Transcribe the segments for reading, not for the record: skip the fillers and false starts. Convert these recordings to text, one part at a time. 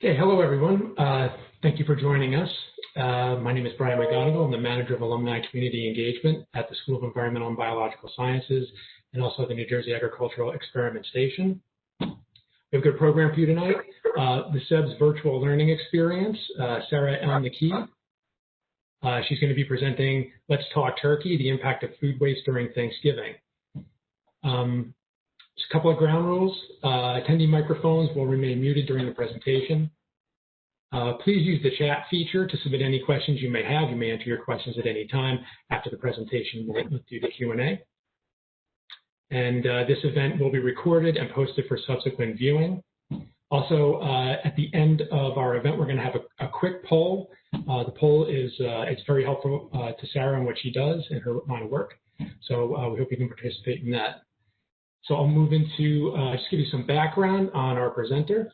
Okay, hello everyone. Thank you for joining us. My name is Brian McGonigal. I'm the Manager of Alumni Community Engagement at the School of Environmental and Biological Sciences and also the New Jersey Agricultural Experiment Station. We have a good program for you tonight. The SEBS virtual learning experience, Sara Elnakib. She's going to be presenting Let's Talk Turkey, the impact of food waste during Thanksgiving. Just a couple of ground rules. Attendee microphones will remain muted during the presentation. Please use the chat feature to submit any questions you may have. You may enter your questions at any time after the presentation. We'll do the Q&A. And this event will be recorded and posted for subsequent viewing. Also, at the end of our event, we're going to have a quick poll. The poll is it's very helpful to Sara and what she does in her line of work. So we hope you can participate in that. So I'll move into just give you some background on our presenter.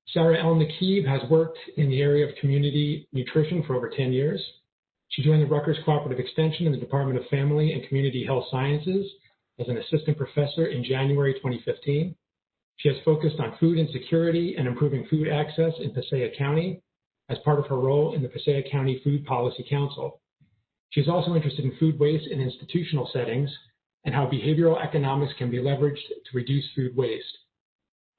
Sara Elnakib has worked in the area of community nutrition for over 10 years. She joined the Rutgers Cooperative Extension in the Department of Family and Community Health Sciences as an assistant professor in January 2015. She has focused on food insecurity and improving food access in Passaic County as part of her role in the Passaic County Food Policy Council. She is also interested in food waste in institutional settings and how behavioral economics can be leveraged to reduce food waste.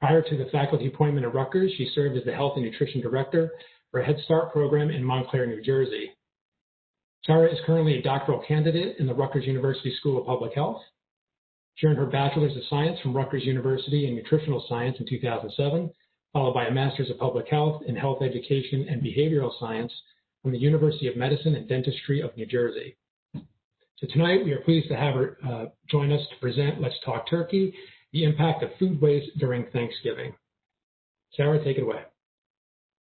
Prior to the faculty appointment at Rutgers, she served as the Health and Nutrition Director for a Head Start program in Montclair, New Jersey. Sara is currently a doctoral candidate in the Rutgers University School of Public Health. She earned her Bachelor's of Science from Rutgers University in Nutritional Science in 2007, followed by a Master's of Public Health in Health Education and Behavioral Science from the University of Medicine and Dentistry of New Jersey. So tonight, we are pleased to have her join us to present Let's Talk Turkey, the impact of food waste during Thanksgiving. Sara, take it away.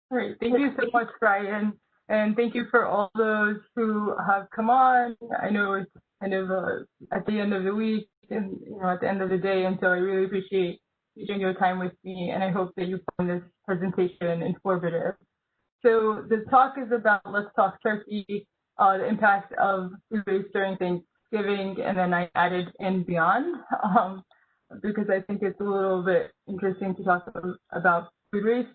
All right, thank you so much, Brian, and thank you for all those who have come on. I know it's kind of at the end of the week and at the end of the day, and so I really appreciate you taking your time with me, and I hope that you find this presentation informative. So the talk is about Let's Talk Turkey, the impact of food waste during Thanksgiving, and then I added and beyond because I think it's a little bit interesting to talk about food waste.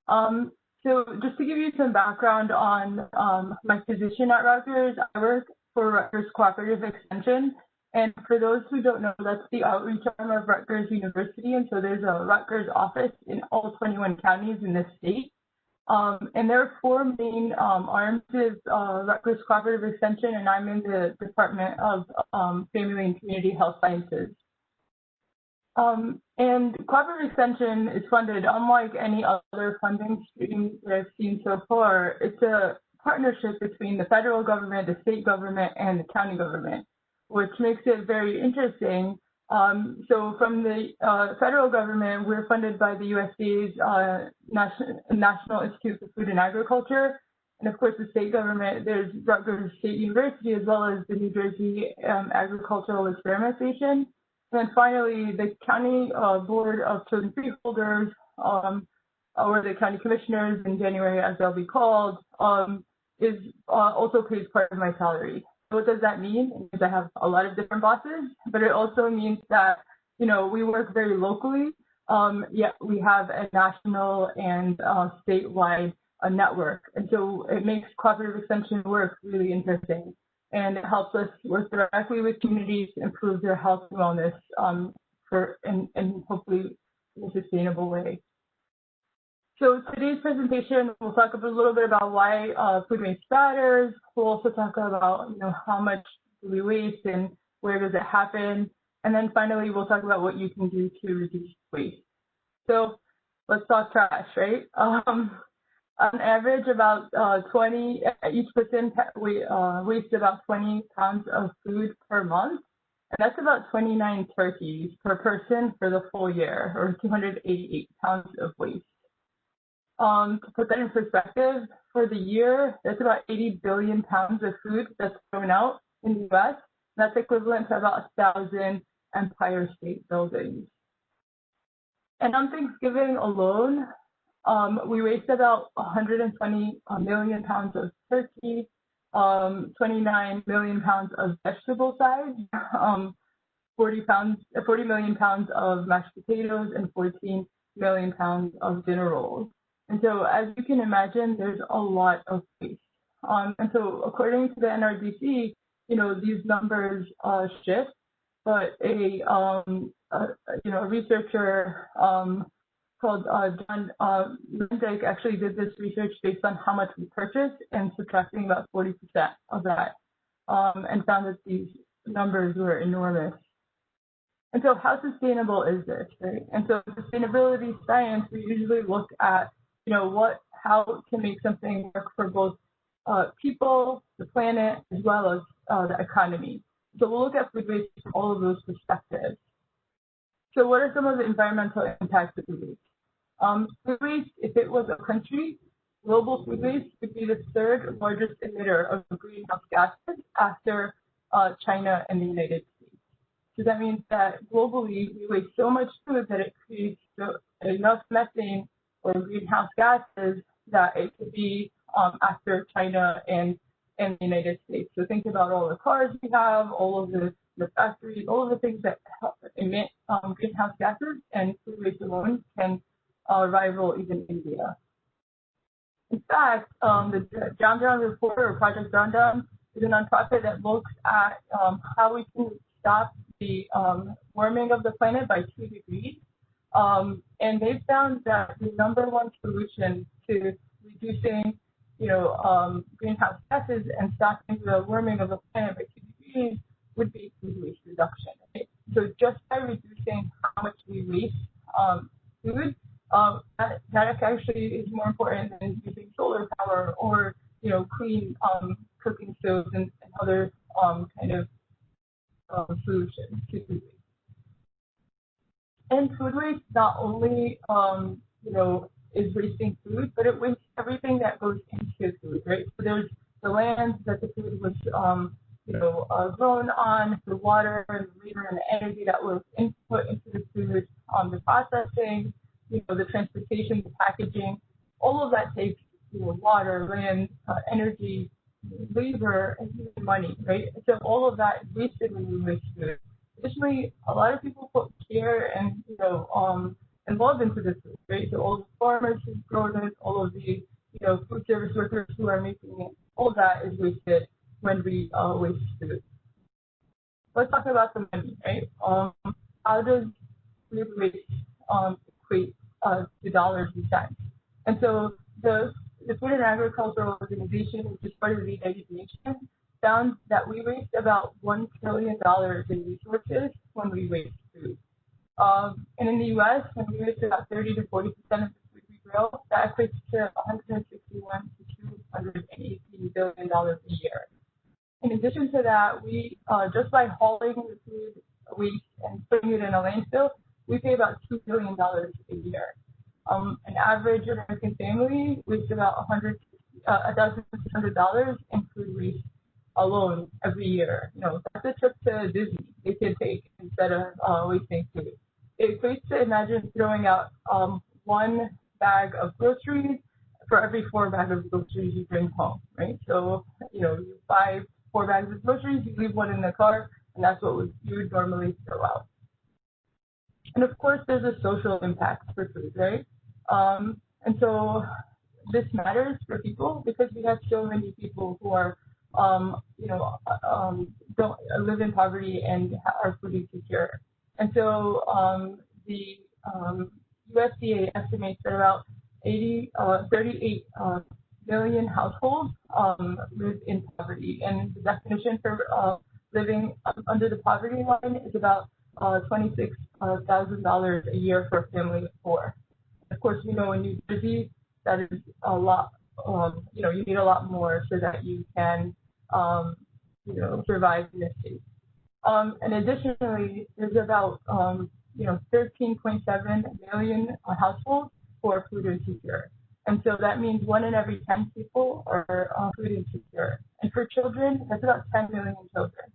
So just to give you some background on my position at Rutgers, I work for Rutgers Cooperative Extension, and for those who don't know, that's the outreach arm of Rutgers University, and so there's a Rutgers office in all 21 counties in the state. And there are four main arms of Rutgers Cooperative Extension, and I'm in the Department of Family and Community Health Sciences. And Cooperative Extension is funded, unlike any other funding stream that I've seen so far, it's a partnership between the federal government, the state government, and the county government, which makes it very interesting. So from the federal government, we're funded by the USDA's National Institute for Food and Agriculture. And of course, the state government, there's Rutgers State University, as well as the New Jersey Agricultural Experiment Station. And then finally, the County Board of Chosen Freeholders, or the County Commissioners in January, as they'll be called, is also pays part of my salary. What does that mean? It means I have a lot of different bosses, but it also means that, we work very locally, yet we have a national and statewide network. And so it makes Cooperative Extension work really interesting. And it helps us work directly with communities, improve their health and wellness and hopefully in a sustainable way. So today's presentation, we'll talk a little bit about why food waste matters. We'll also talk about how much do we waste and where does it happen. And then finally, we'll talk about what you can do to reduce waste. So let's talk trash, right? On average, about each person wastes about 20 pounds of food per month. And that's about 29 turkeys per person for the full year, or 288 pounds of waste. To put that in perspective, for the year, that's about 80 billion pounds of food that's thrown out in the U.S. That's equivalent to about 1,000 Empire State Buildings. And on Thanksgiving alone, we waste about 120 million pounds of turkey, 29 million pounds of vegetable size, 40 million pounds of mashed potatoes, and 14 million pounds of dinner rolls. And so as you can imagine, there's a lot of waste. And so according to the NRDC, these numbers shift, but a researcher called John Lendick actually did this research based on how much we purchased and subtracting about 40% of that, and found that these numbers were enormous. And so how sustainable is this, right? And so sustainability science, we usually look at, how to make something work for both people, the planet, as well as the economy. So we'll look at food waste from all of those perspectives. So what are some of the environmental impacts of food waste? Food waste, if it was a country, global food waste would be the third largest emitter of greenhouse gases after China and the United States. So that means that globally we waste so much food that it creates enough methane or greenhouse gases that it could be after China and the United States. So think about all the cars we have, all of the factories, all of the things that emit greenhouse gases, and food waste alone can rival even India. In fact, the Down Down Report, or Project Down Down, is a nonprofit that looks at how we can stop the warming of the planet by 2 degrees. And they've found that the number one solution to reducing, greenhouse gases and stopping the warming of the planet by 2 degrees would be food waste reduction. Right? So just by reducing how much we waste food, that actually is more important than using solar power or, clean cooking stoves and other solutions to food waste. And food waste not only, is wasting food, but it wastes everything that goes into food, right? So there's the land that the food was, grown on, the water and the labor and the energy that was input into the food, the processing, the transportation, the packaging, all of that takes, water, land, energy, labor, and even money, right? So all of that is wasted when we waste food. Additionally, a lot of people put care and, involved into this food, right? So all the farmers who grow this, all of the, food service workers who are making it, all that is wasted when we waste food. Let's talk about the money, right? How does food waste equate to dollars and cents? And so the Food and Agricultural Organization, which is part of the United Nations, found that we waste about $1 trillion in resources when we waste food. And in the U.S., when we waste about 30 to 40% of the food we grow, that equates to $161 to $218 billion a year. In addition to that, we just by hauling the food waste and putting it in a landfill, we pay about $2 billion a year. An average American family wastes about $1,600 in food waste alone every year. That's a trip to Disney they could take instead of wasting food. It equates to, imagine throwing out one bag of groceries for every 4 bags of groceries you bring home, right? So, you buy 4 bags of groceries, you leave one in the car, and that's what you would normally throw out. And of course, there's a social impact for food, right? And so this matters for people because we have so many people who are, don't live in poverty and are food insecure. And so the USDA estimates that about 38 million households live in poverty, and the definition for living under the poverty line is about $26,000 a year for a family of 4. Of course, in New Jersey, that is a lot. You need a lot more so that you can, survive in this state. And additionally, there's about 13.7 million households who are food insecure. And so that means 1 in every 10 people are food insecure. And for children, that's about 10 million children.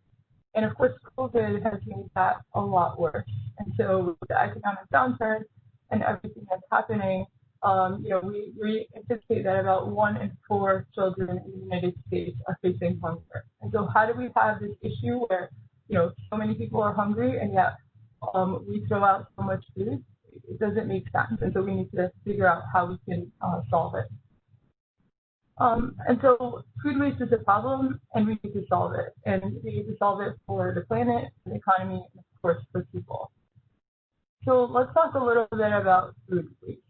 And of course, COVID has made that a lot worse. And so with the economic downturn and everything that's happening, we anticipate that about 1 in 4 children in the United States are facing hunger. And so how do we have this issue where, so many people are hungry and yet we throw out so much food? it doesn't make sense, and so we need to figure out how we can solve it. And so food waste is a problem, and we need to solve it. And we need to solve it for the planet, the economy, and of course for people. So let's talk a little bit about food waste.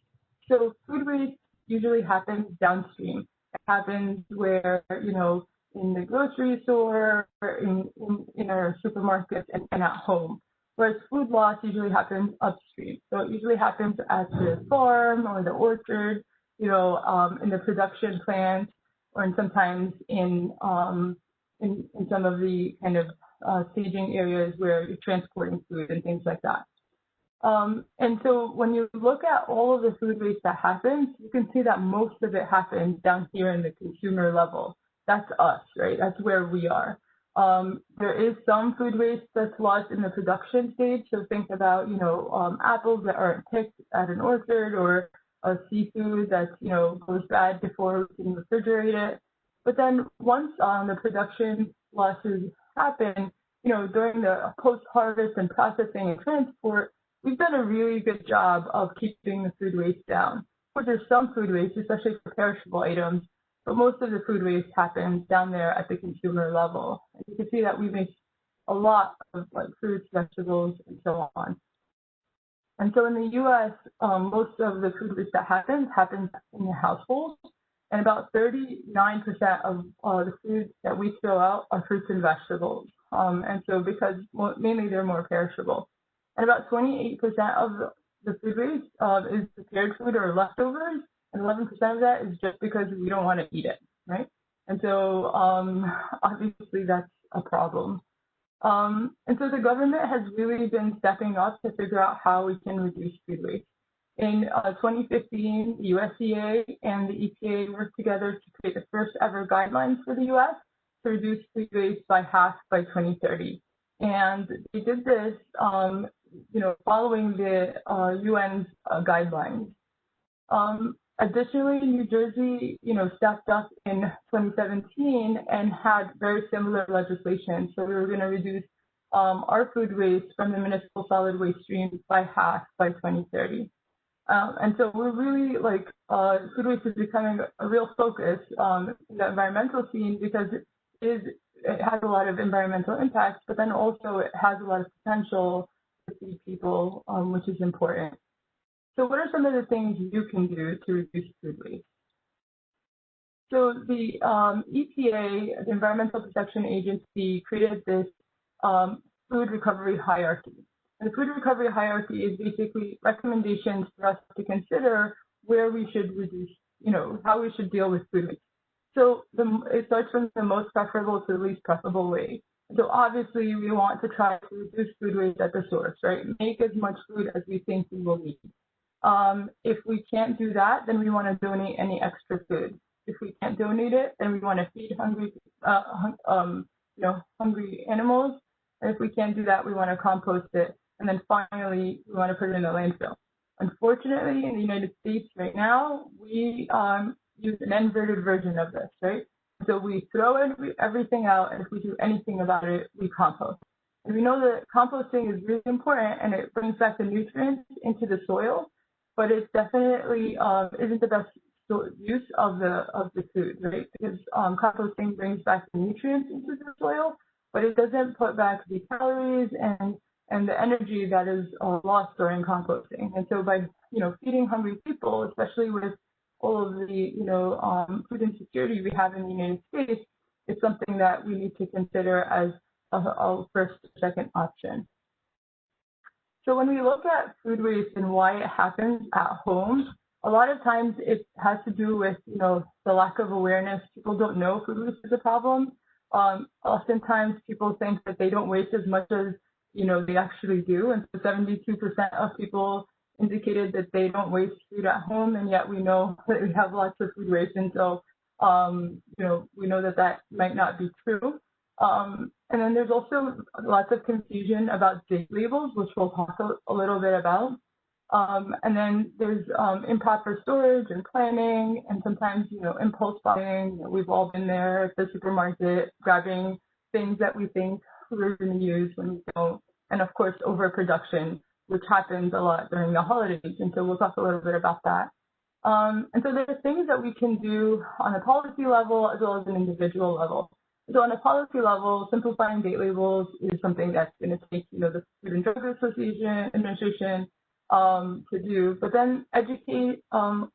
So food waste usually happens downstream. It happens where, you know, in the grocery store, in our supermarkets, and at home. Whereas food loss usually happens upstream. So it usually happens at the farm or the orchard, you know, in the production plant, or sometimes in some of the kind of staging areas where you're transporting food and things like that. And so when you look at all of the food waste that happens, you can see that most of it happens down here in the consumer level. That's us, right? That's where we are. There is some food waste that's lost in the production stage. So think about, you know, apples that aren't picked at an orchard, or seafood that, you know, goes bad before we can refrigerate it. But then once the production losses happen, you know, during the post-harvest and processing and transport, we've done a really good job of keeping the food waste down. Of course, there's some food waste, especially for perishable items, but most of the food waste happens down there at the consumer level. And you can see that we make a lot of like fruits, vegetables, and so on. And so in the U.S., most of the food waste that happens in the household, and about 39% of the food that we throw out are fruits and vegetables. And so because mainly they're more perishable. And about 28% of the food waste is prepared food or leftovers, and 11% of that is just because we don't want to eat it, right? And so obviously that's a problem. And so the government has really been stepping up to figure out how we can reduce food waste. In 2015, the USDA and the EPA worked together to create the first ever guidelines for the US to reduce food waste by half by 2030. And they did this, you know, following the UN's guidelines. Additionally, New Jersey, you know, stepped up in 2017 and had very similar legislation. So we were going to reduce our food waste from the municipal solid waste stream by half by 2030. And so we're really like, food waste is becoming a real focus in the environmental scene, because it has a lot of environmental impacts, but then also it has a lot of potential to feed people, which is important. So what are some of the things you can do to reduce food waste? So the EPA, the Environmental Protection Agency, created this food recovery hierarchy. And the food recovery hierarchy is basically recommendations for us to consider where we should reduce, you know, how we should deal with food waste. So it starts from the most preferable to the least preferable way. So obviously we want to try to reduce food waste at the source, right? Make as much food as we think we will need. If we can't do that, then we want to donate any extra food. If we can't donate it, then we want to feed hungry, hungry animals. And if we can't do that, we want to compost it. And then finally, we want to put it in the landfill. Unfortunately, in the United States right now, we use an inverted version of this, right? So we throw everything out, and if we do anything about it, we compost. And we know that composting is really important, and it brings back the nutrients into the soil, but it definitely isn't the best use of the food, right? Because composting brings back the nutrients into the soil, but it doesn't put back the calories and the energy that is lost during composting. And so by, you know, feeding hungry people, especially with all of the, you know, food insecurity we have in the United States, it's something that we need to consider as a first or second option. So when we look at food waste and why it happens at home, a lot of times it has to do with, you know, the lack of awareness. People don't know food waste is a problem. Oftentimes people think that they don't waste as much as, you know, they actually do. And so 72% of people indicated that they don't waste food at home, and yet we know that we have lots of food waste. And so, you know, we know that that might not be true. And then there's also lots of confusion about date labels, which we'll talk a little bit about. And then there's improper storage and planning, and sometimes, you know, impulse buying. We've all been there at the supermarket grabbing things that we think we're going to use when we don't. And of course, overproduction, which happens a lot during the holidays. And so we'll talk a little bit about that. And so there's things that we can do on a policy level as well as an individual level. So on a policy level, simplifying date labels is something that's going to take, the Food and Drug Administration to do, but then educate on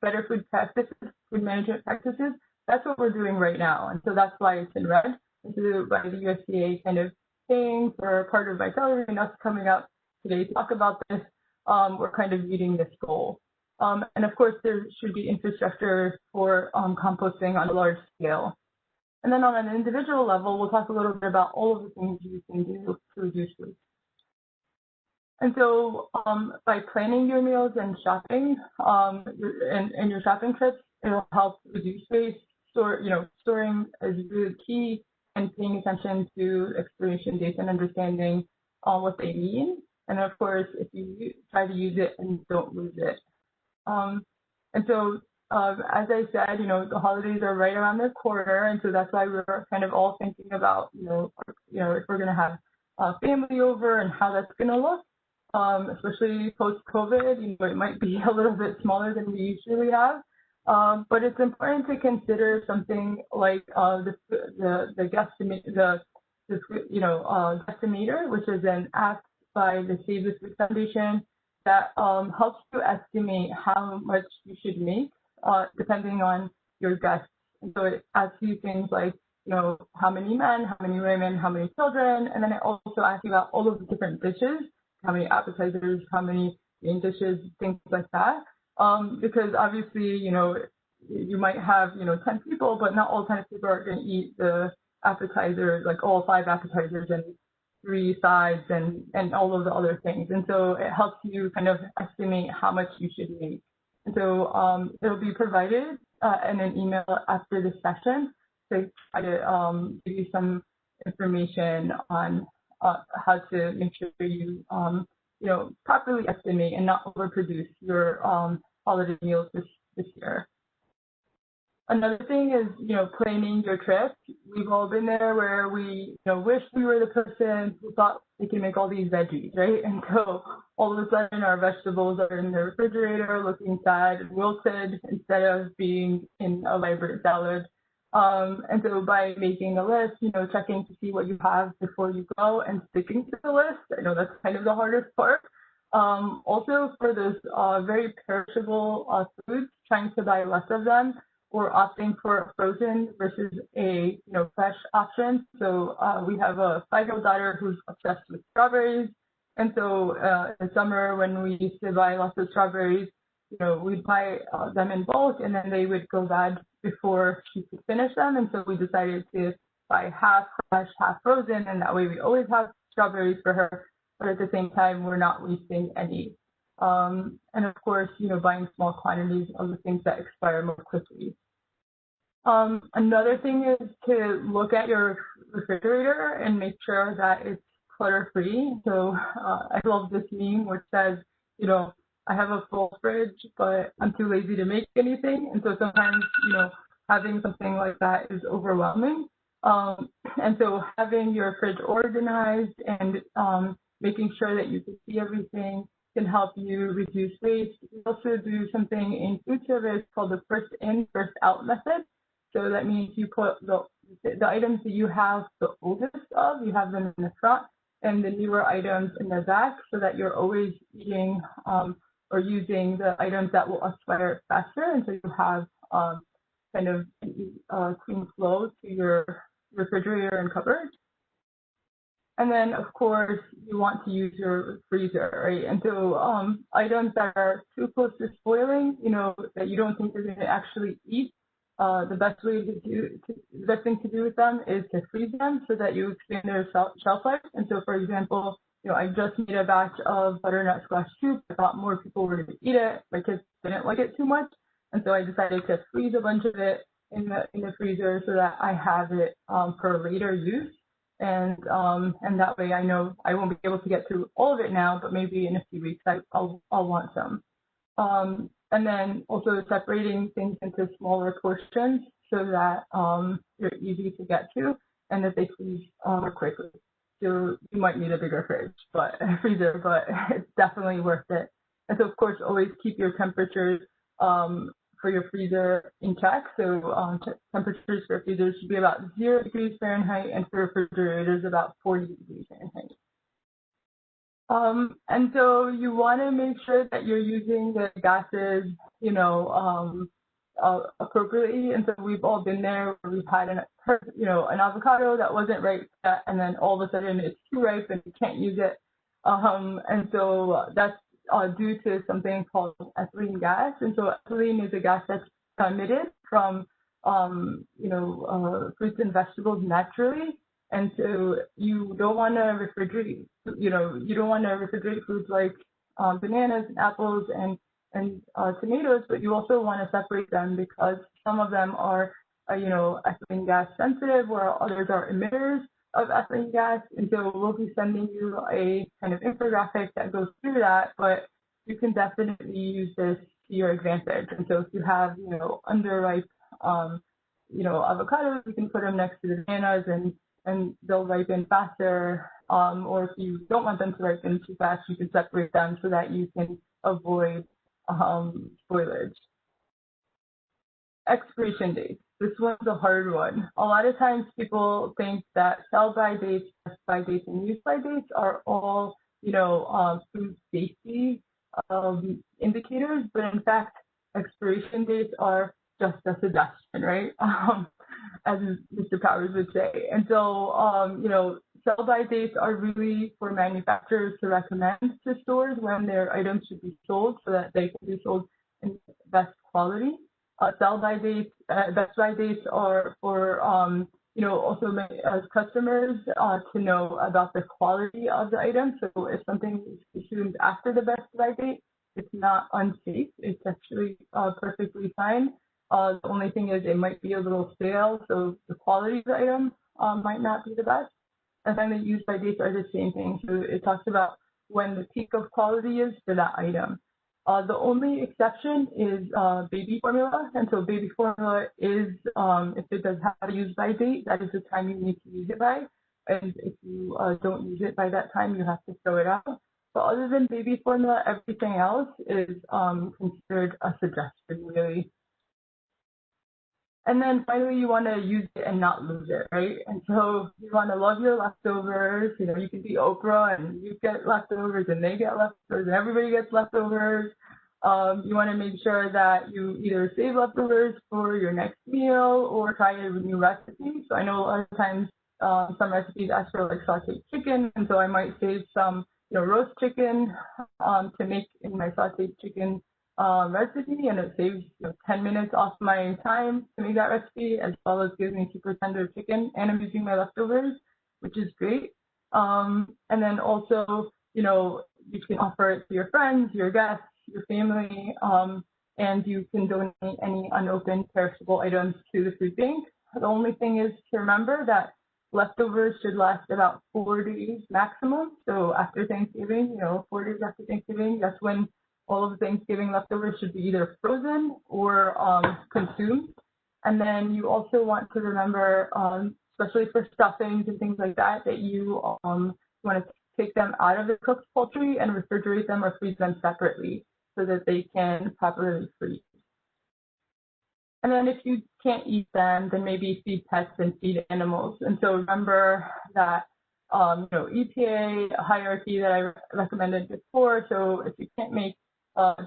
better food practices, food management practices. That's what we're doing right now, and so that's why it's in red. This is by the USDA kind of paying for part of my salary, and us coming up today to talk about this. We're kind of meeting this goal. And of course, there should be infrastructure for composting on a large scale. And then on an individual level, we'll talk a little bit about all of the things you can do to reduce waste. And so by planning your meals and shopping and your shopping trips, it'll help reduce waste. Storing is really key, and paying attention to expiration dates and understanding what they mean. And of course, if you try to use it and don't lose it. And so, as I said, the holidays are right around the corner, and so that's why we're kind of all thinking about, if we're going to have family over and how that's going to look, especially post-COVID. It might be a little bit smaller than we usually have, but it's important to consider something like the guesstimator, which is an app by the SEBS Foundation that helps you estimate how much you should make depending on your guests. And so it asks you things like, how many men, how many women, how many children, and then it also asks you about all of the different dishes, how many appetizers, how many main dishes, things like that. Because obviously, you might have, 10 people, but not all 10 people are going to eat the appetizers, like all 5 appetizers and 3 sides and all of the other things. And so it helps you kind of estimate how much you should make. And so it'll be provided in an email after this session to try to give you some information on how to make sure you, properly estimate and not overproduce your holiday meals this year. Another thing is, planning your trip. We've all been there where we, wish we were the person who thought they could make all these veggies, right? And so all of a sudden our vegetables are in the refrigerator looking sad and wilted instead of being in a vibrant salad. And so by making a list, checking to see what you have before you go and sticking to the list, I know that's kind of the hardest part. Also for those very perishable foods, trying to buy less of them, or opting for a frozen versus a fresh option. So we have a 5-year-old daughter who's obsessed with strawberries, and so in the summer when we used to buy lots of strawberries, we'd buy them in bulk, and then they would go bad before she could finish them. And so we decided to buy half fresh, half frozen, and that way we always have strawberries for her, but at the same time we're not wasting any. And of course, buying small quantities of the things that expire more quickly. Another thing is to look at your refrigerator and make sure that it's clutter-free. So I love this meme which says, I have a full fridge, but I'm too lazy to make anything. And so sometimes, having something like that is overwhelming. And so having your fridge organized and making sure that you can see everything can help you reduce waste. We also do something in food service called the first in, first out method. So that means you put the items that you have the oldest of, you have them in the front, and the newer items in the back, so that you're always eating or using the items that will expire faster, and so you have kind of clean flow to your refrigerator and cupboard. And then, of course, you want to use your freezer, right? And so items that are too close to spoiling, that you don't think you're going to actually eat, the best thing to do with them is to freeze them so that you extend their shelf life. And so, for example, I just made a batch of butternut squash soup. I thought more people were going to eat it. My kids didn't like it too much, and so I decided to freeze a bunch of it in the freezer so that I have it for later use. And that way I know I won't be able to get through all of it now, but maybe in a few weeks I'll want some. And then also separating things into smaller portions so that they're easy to get to and that they freeze more quickly. So you might need a bigger freezer, but it's definitely worth it. And so of course, always keep your temperatures for your freezer in check. So temperatures for freezers should be about 0 degrees Fahrenheit, and for refrigerators about 40 degrees Fahrenheit. And so you want to make sure that you're using the gases, appropriately. And so we've all been there where we've had an avocado that wasn't ripe yet, and then all of a sudden it's too ripe and you can't use it. And so that's due to something called ethylene gas. And so ethylene is a gas that's emitted from, fruits and vegetables naturally. And so you don't want to refrigerate, you don't want to refrigerate foods like bananas and apples and tomatoes, but you also want to separate them because some of them are, ethylene gas sensitive, while others are emitters of ethylene gas. And so we'll be sending you a kind of infographic that goes through that, but you can definitely use this to your advantage. And so if you have, underripe, avocados, you can put them next to the bananas and they'll ripen faster. Or if you don't want them to ripen too fast, you can separate them so that you can avoid spoilage. Expiration dates. This one's a hard one. A lot of times people think that sell-by dates, test-by dates, and use-by dates are all, food safety indicators, but in fact, expiration dates are just a suggestion, right? As Mr. Powers would say. And so, sell-by dates are really for manufacturers to recommend to stores when their items should be sold so that they can be sold in best quality. Sell-by dates, best-by dates are for, also as customers to know about the quality of the item. So if something is consumed after the best-by date, it's not unsafe. It's actually perfectly fine. The only thing is it might be a little stale, so the quality of the item might not be the best. And then the use-by dates are the same thing. So it talks about when the peak of quality is for that item. The only exception is baby formula. And so baby formula is, if it does have a use-by date, that is the time you need to use it by. And if you don't use it by that time, you have to throw it out. But other than baby formula, everything else is considered a suggestion, really. And then finally, you want to use it and not lose it, right? And so you want to love your leftovers. You can be Oprah and you get leftovers and they get leftovers and everybody gets leftovers. You want to make sure that you either save leftovers for your next meal or try a new recipe. So I know a lot of times some recipes ask for like sauteed chicken, and so I might save some, roast chicken to make in my sauteed chicken recipe, and it saves 10 minutes off my time to make that recipe, as well as gives me super tender chicken, and I'm using my leftovers, which is great. And then also, you can offer it to your friends, your guests, your family, and you can donate any unopened perishable items to the food bank. The only thing is to remember that leftovers should last about 4 days maximum. So after Thanksgiving, 4 days after Thanksgiving, that's when all of the Thanksgiving leftovers should be either frozen or consumed. And then you also want to remember, especially for stuffings and things like that, that you want to take them out of the cooked poultry and refrigerate them or freeze them separately so that they can properly freeze. And then if you can't eat them, then maybe feed pets and feed animals. And so remember that EPA hierarchy that I recommended before. So if you can't make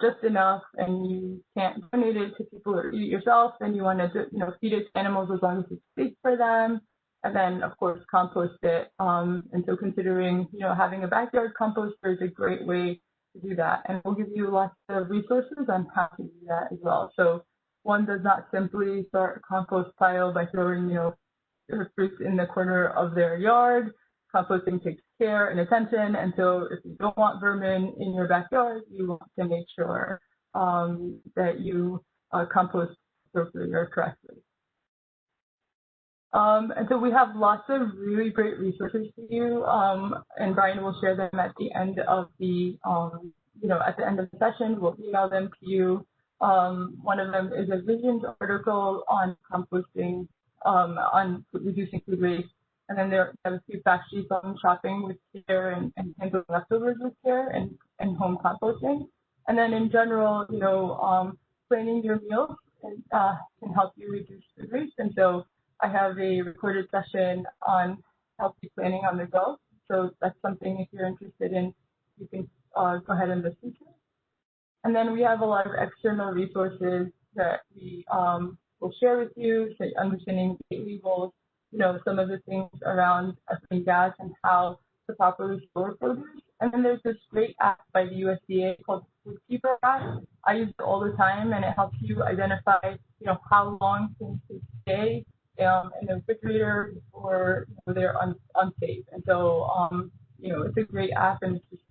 just enough and you can't donate it to people or eat it yourself, then you want to feed it to animals as long as it's safe for them. And then of course compost it. And so considering having a backyard composter is a great way to do that. And we'll give you lots of resources on how to do that as well. So one does not simply start a compost pile by throwing their fruits in the corner of their yard. Composting takes care and attention, and so if you don't want vermin in your backyard, you want to make sure that you compost appropriately or correctly. And so we have lots of really great resources for you, and Brian will share them at the end of the at the end of the session. We'll email them to you. One of them is a Visions article on composting, on reducing food waste. And then there have a few fact sheets on shopping with care and handling leftovers with care and home composting. And then in general, planning your meals can help you reduce food waste. And so I have a recorded session on healthy planning on the go. So that's something if you're interested in, you can go ahead and listen to. And then we have a lot of external resources that we will share with you, so understanding date labels, some of the things around ethylene gas and how to properly store produce. And then there's this great app by the USDA called FoodKeeper App. I use it all the time, and it helps you identify, how long things can stay in the refrigerator before they're unsafe. And so, it's a great app, and it's just,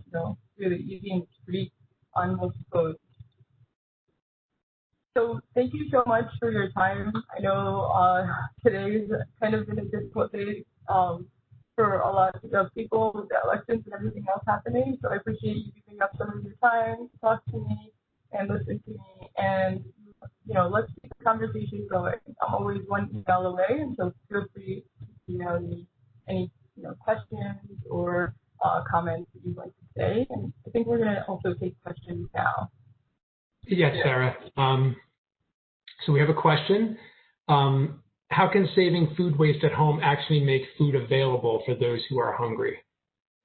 really easy and it's free on most codes. So thank you so much for your time. I know today's kind of been a difficult day for a lot of people with the elections and everything else happening. So I appreciate you giving up some of your time to talk to me and listen to me. And, let's keep the conversation going. I'm always one email away, and so feel free to email me any questions or comments that you'd like to say. And I think we're going to also take questions now. Yes, Sarah. So we have a question. How can saving food waste at home actually make food available for those who are hungry?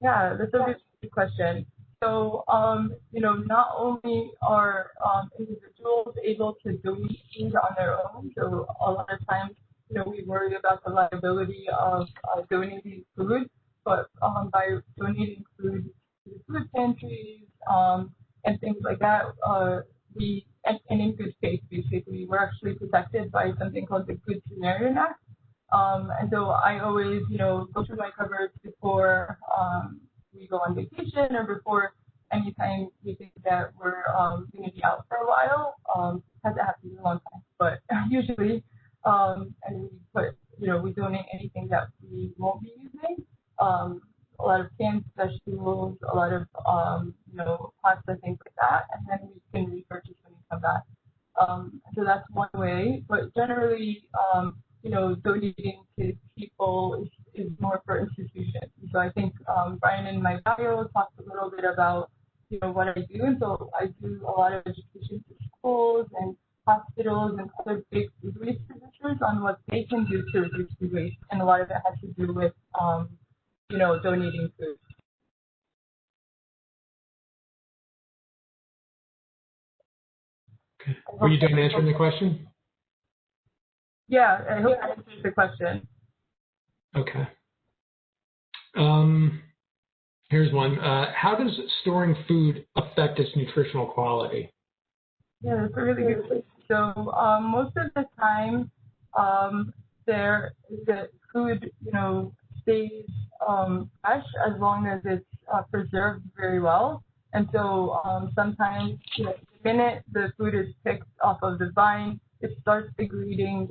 Yeah, that's a really good question. So, not only are individuals able to donate food on their own, so a lot of times, we worry about the liability of donating food, but by donating food to food pantries and things like that, and in good faith, basically, we're actually protected by something called the Good Samaritan Act. And so I always, go through my cupboards before we go on vacation or before anytime we think that we're going to be out for a while. Hasn't happened in a long time, but usually, and we put, we donate anything that we won't be using. A lot of canned vegetables, a lot of, pasta, things like that, and then we can repurchase when we come back. So that's one way, but generally, donating to people is more for institutions. So I think Brian in my bio talked a little bit about, what I do, and so I do a lot of education to schools and hospitals and other big food waste producers on what they can do to reduce food waste, and a lot of it has to do with donating food. Okay. Were you done answering the question? Yeah, I hope I answered the question. Okay. Here's one. How does storing food affect its nutritional quality? Yeah, that's a really good question. So most of the time, the food, stays fresh as long as it's preserved very well. And so sometimes, the minute the food is picked off of the vine, it starts degrading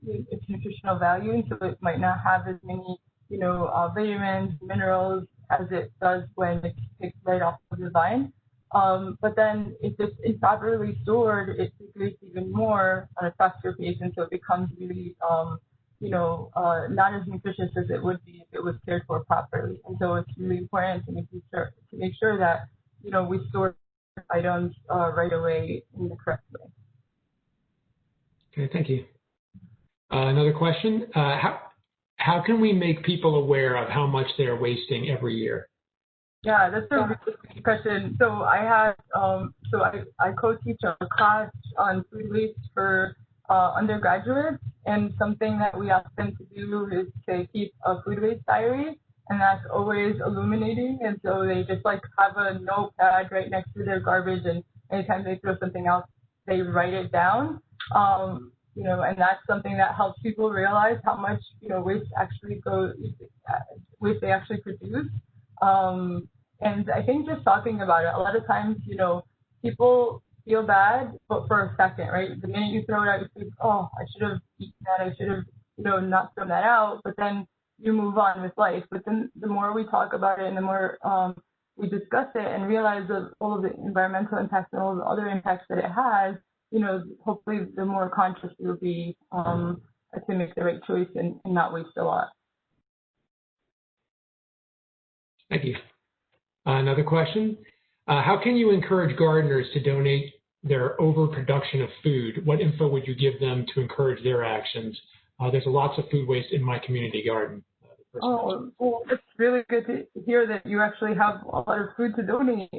its nutritional value, and so it might not have as many, vitamins, minerals as it does when it's picked right off of the vine. But then if it's improperly stored, it degrades even more on a faster pace, and so it becomes really, not as nutritious as it would be if it was cared for properly. And so it's really important to make sure that, we store items right away in the correct way. Okay, thank you. Another question. How can we make people aware of how much they are wasting every year? Yeah, that's a really good question. So I had, I co-teach a class on food waste for undergraduates, and something that we ask them to do is to keep a food waste diary, and that's always illuminating. And so they just have a notepad right next to their garbage, and anytime they throw something out, they write it down. And that's something that helps people realize how much, waste they actually produce. And I think just talking about it, a lot of times, people feel bad, but for a second, right? The minute you throw it out, you think, oh, I should have eaten that. I should have, not thrown that out. But then you move on with life. But then the more we talk about it and the more we discuss it and realize all of the environmental impacts and all the other impacts that it has, hopefully the more conscious you'll be to make the right choice and not waste a lot. Thank you. Another question. How can you encourage gardeners to donate their overproduction of food? What info would you give them to encourage their actions? There's lots of food waste in my community garden. Oh, well, it's really good to hear that you actually have a lot of food to donate.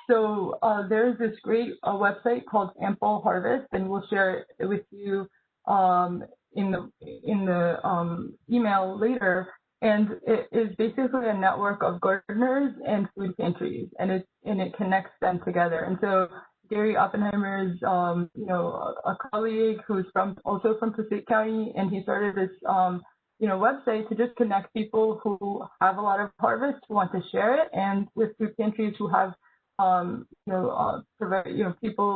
There's this great website called Ample Harvest, and we'll share it with you in the email later. And it is basically a network of gardeners and food pantries, and it connects them together. And so Gary Oppenheimer is, a colleague who's also from Passaic County, and he started this website to just connect people who have a lot of harvest, who want to share it, and with food pantries who have,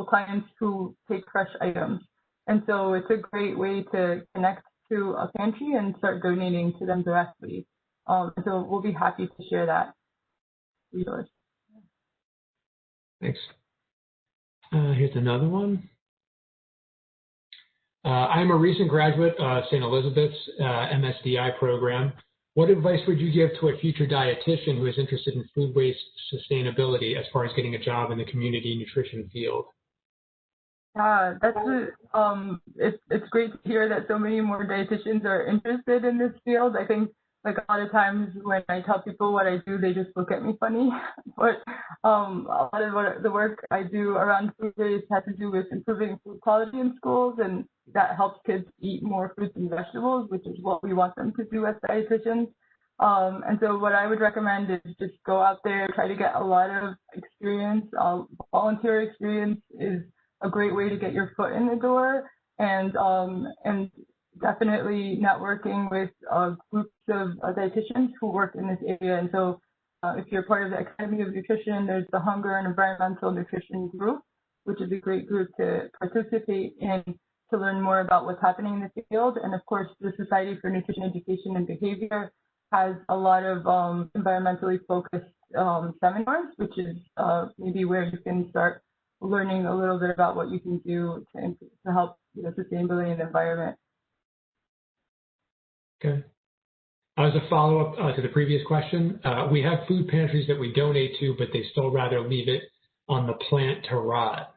clients who take fresh items. And so it's a great way to connect to a pantry and start donating to them directly. So we'll be happy to share that resource. Thanks. Here's another one. I'm a recent graduate of St. Elizabeth's MSDI program. What advice would you give to a future dietitian who is interested in food waste sustainability as far as getting a job in the community nutrition field? It's great to hear that so many more dietitians are interested in this field. I think like a lot of times when I tell people what I do, they just look at me funny. But a lot of the work I do around food waste has to do with improving food quality in schools, and that helps kids eat more fruits and vegetables, which is what we want them to do as dietitians. And so what I would recommend is just go out there, try to get a lot of experience. Volunteer experience is a great way to get your foot in the door, and definitely networking with groups of dietitians who work in this area. And so if you're part of the Academy of Nutrition, there's the Hunger and Environmental Nutrition Group, which is a great group to participate in to learn more about what's happening in the field. And of course, the Society for Nutrition Education and Behavior has a lot of environmentally focused seminars, which is maybe where you can start learning a little bit about what you can do to help sustainability in the environment. Okay. As a follow-up to the previous question, we have food pantries that we donate to, but they still rather leave it on the plant to rot.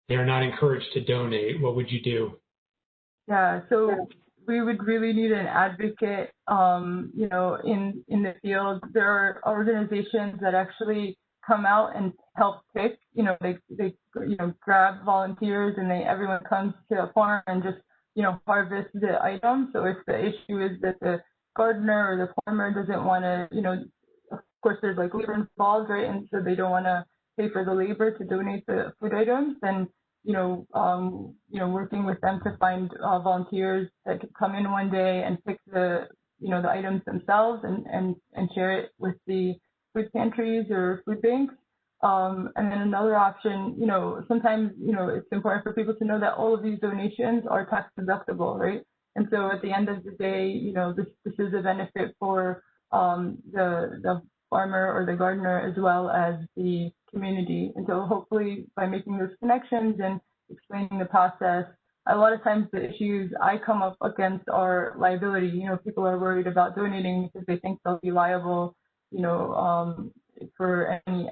They are not encouraged to donate. What would you do? Yeah, so we would really need an advocate, in the field. There are organizations that actually come out and help pick. They grab volunteers, and everyone comes to a farm and just harvest the item. So if the issue is that the gardener or the farmer doesn't want to, of course there's like labor involved, right? And so they don't want to pay for the labor to donate the food items, then working with them to find volunteers that could come in one day and pick the items themselves and share it with the food pantries or food banks. And then another option, sometimes, it's important for people to know that all of these donations are tax deductible, right? And so at the end of the day, this is a benefit for the farmer or the gardener as well as the community. And so hopefully by making those connections and explaining the process, a lot of times the issues I come up against are liability. People are worried about donating because they think they'll be liable, for any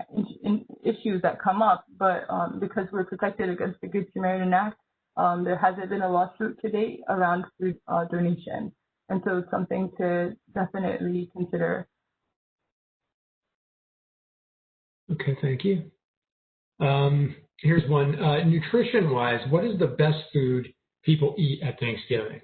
issues that come up. But because we're protected against the Good Samaritan Act, there hasn't been a lawsuit to date around food donation. And so it's something to definitely consider. Okay, thank you. Here's one. Nutrition-wise, what is the best food people eat at Thanksgiving?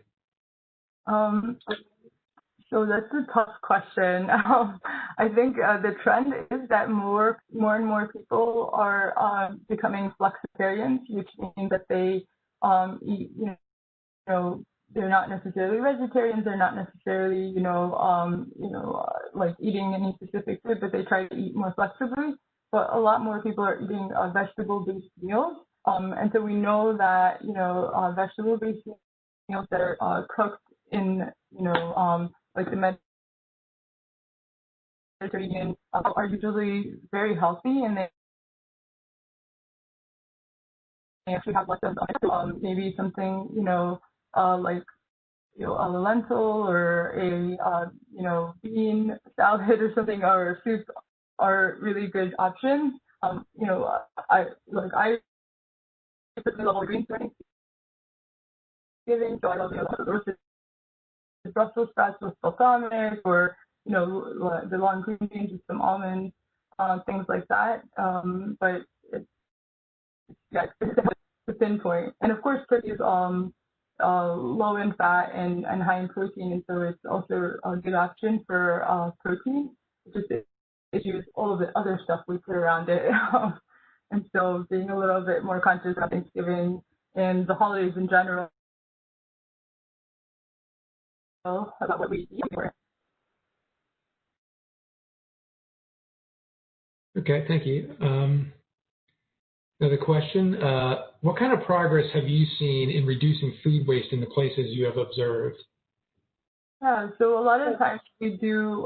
So that's a tough question. I think the trend is that more and more people are becoming flexitarians, which means that they eat, they're not necessarily vegetarians, they're not necessarily, like eating any specific food, but they try to eat more flexibly. But a lot more people are eating vegetable-based meals. And so we know that, vegetable-based meals that are cooked in, like the Mediterranean are usually very healthy, and they actually have lots of maybe something, like a lentil or a bean salad or something, or soup are really good options. I typically love greens for Thanksgiving, so I love roasted Brussels sprouts with balsamic, or the long green beans with some almonds, things like that. But it's a pinpoint, and of course, turkey is low in fat and high in protein, and so it's also a good option for protein. It's just issues all of the other stuff we put around it, and so being a little bit more conscious of Thanksgiving and the holidays in general about what we eat for. Okay, thank you. Another question, what kind of progress have you seen in reducing food waste in the places you have observed? Yeah, so a lot of times we do,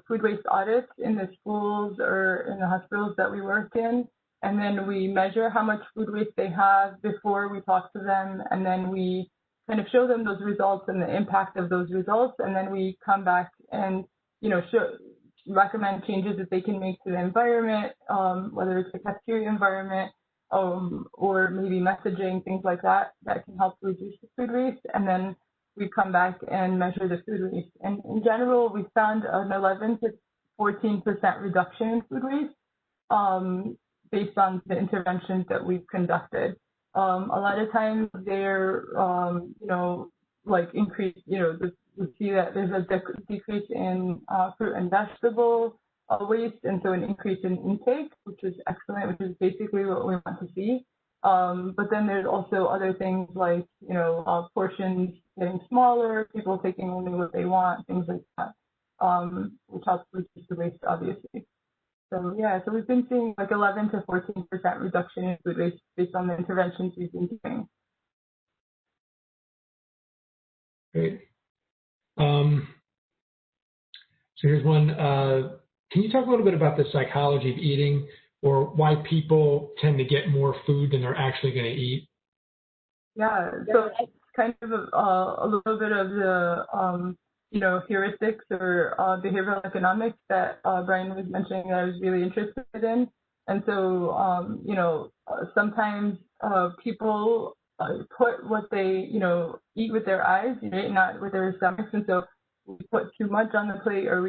food waste audits in the schools or in the hospitals that we work in, and then we measure how much food waste they have before we talk to them, and then we kind of show them those results and the impact of those results, and then we come back and, recommend changes that they can make to the environment, whether it's the cafeteria environment, or maybe messaging, things like that, that can help reduce the food waste. And then we come back and measure the food waste. And in general, we found an 11 to 14% reduction in food waste based on the interventions that we've conducted. A lot of times they're, increased, we see that there's a decrease in fruit and vegetable waste, and so an increase in intake, which is excellent, which is basically what we want to see. But then there's also other things like, portions getting smaller, people taking only what they want, things like that, which helps reduce the waste, obviously. So yeah, so we've been seeing like 11 to 14% reduction in food waste based on the interventions we've been doing. Great. So here's one. Can you talk a little bit about the psychology of eating, or why people tend to get more food than they're actually going to eat? Yeah, so it's kind of a little bit of the, heuristics or behavioral economics that Brian was mentioning that I was really interested in. And so, sometimes people put what they, eat with their eyes, right, not with their stomachs. And so we put too much on the plate, or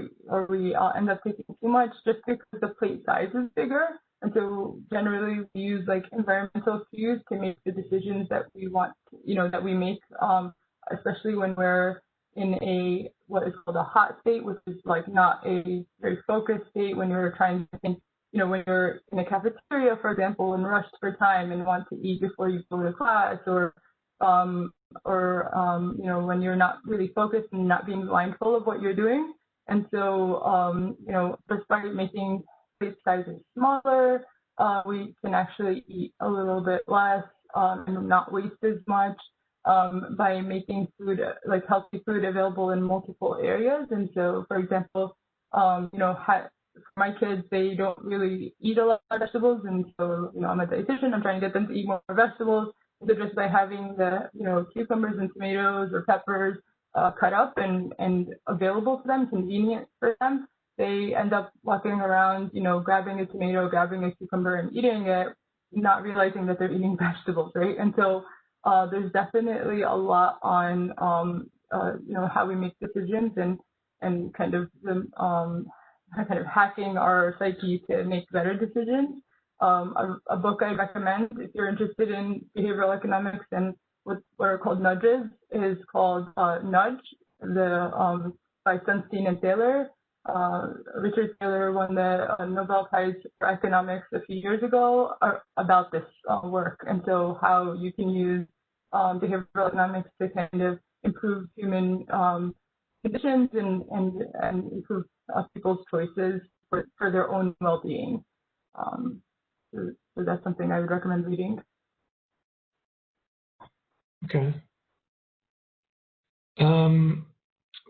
we end up taking too much just because the plate size is bigger. And so generally we use like environmental cues to make the decisions that we want, that we make, especially when we're in what is called a hot state, which is like not a very focused state, when you're trying to think, when you're in a cafeteria, for example, and rushed for time and want to eat before you go to class, or when you're not really focused and not being mindful of what you're doing. And so, despite making plate sizes smaller, we can actually eat a little bit less and not waste as much by making food, like healthy food, available in multiple areas. And so, for example, for my kids, they don't really eat a lot of vegetables, and so, I'm a dietitian, I'm trying to get them to eat more vegetables. So just by having the, cucumbers and tomatoes or peppers cut up and available to them, convenient for them, they end up walking around, grabbing a tomato, grabbing a cucumber and eating it, not realizing that they're eating vegetables, right? And so there's definitely a lot on, how we make decisions and kind of hacking our psyche to make better decisions. A book I recommend if you're interested in behavioral economics and what are called nudges is called Nudge, by Sunstein and Taylor. Richard Taylor won the Nobel Prize for Economics a few years ago about this work, and so how you can use behavioral economics to kind of improve human conditions and improve people's choices for their own well-being. So that's something I would recommend reading. Okay.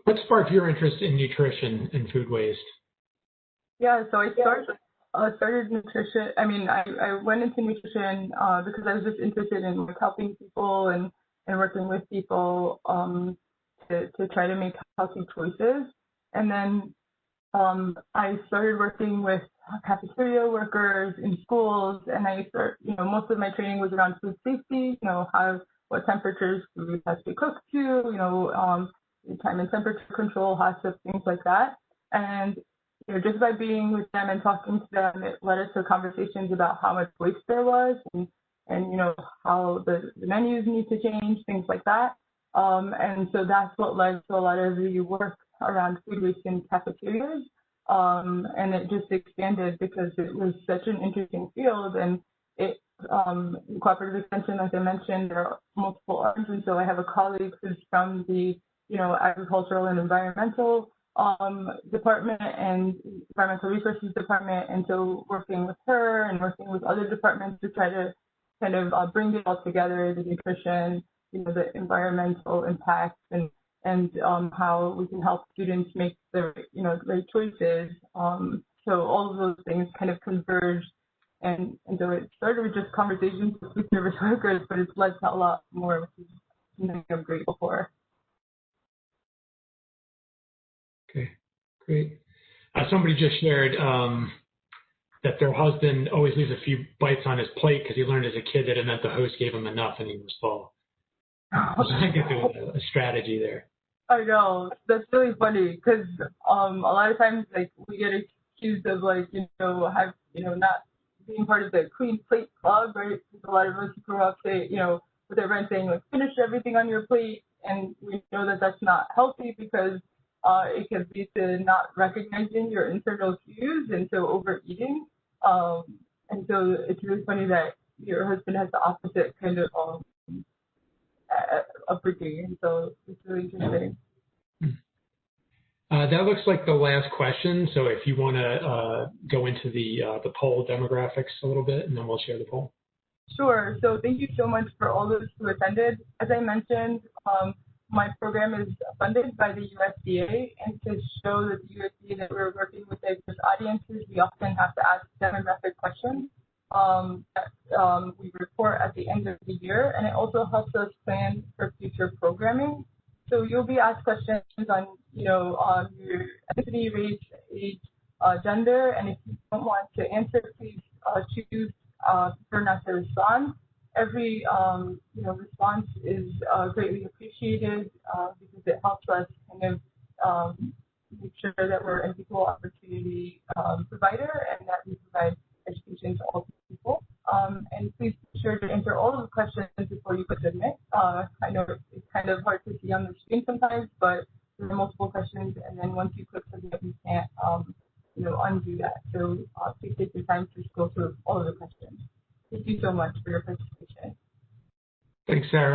What sparked your interest in nutrition and food waste? Yeah, so I started nutrition. I mean, I went into nutrition because I was just interested in like helping people and working with people. to try to make healthy choices. And then I started working with cafeteria workers in schools, and most of my training was around food safety, what temperatures food has to cook to, time and temperature control, HACCP, things like that. And just by being with them and talking to them, it led us to conversations about how much waste there was and how the menus need to change, things like that. And so that's what led to a lot of the work around food waste in cafeterias. And it just expanded because it was such an interesting field, and it cooperative extension, like I mentioned, there are multiple arms, and so I have a colleague who's from the agricultural and environmental department and environmental resources department, and so working with her and working with other departments to try to kind of bring it all together, the nutrition, the environmental impacts, and how we can help students make the right choices. So all of those things kind of converged, and so it started with just conversations with food service workers, but it's led to a lot more, which is something I'm grateful for. Okay, great. Somebody just shared that their husband always leaves a few bites on his plate because he learned as a kid that it meant the host gave him enough and he was full. I think it's a strategy there. I know, that's really funny because a lot of times we get accused of not being part of the clean plate club, right? Because a lot of us grow up with everyone saying finish everything on your plate, and we know that that's not healthy because it can lead to not recognizing your internal cues, and so overeating. And so it's really funny that your husband has the opposite kind of upbringing, and so it's really interesting. That looks like the last question. So if you want to go into the poll demographics a little bit, and then we'll share the poll. Sure. So thank you so much for all those who attended. As I mentioned, my program is funded by the USDA, and to show that the USDA that we're working with diverse audiences, we often have to ask demographic questions that we report at the end of the year, and it also helps us plan for future programming. So you'll be asked questions on, your ethnicity, race, age, gender, and if you don't want to answer, please choose prefer not to respond. Every response is greatly appreciated because it helps us kind of make sure that we're an equal opportunity provider and that we provide education to all people. And please be sure to answer all of the questions before you click submit. I know it's kind of hard to see on the screen sometimes, but there are multiple questions, and then once you click submit, you can't undo that. So please take your time to go through all of the questions. Thank you so much for your participation. Thanks, Sarah.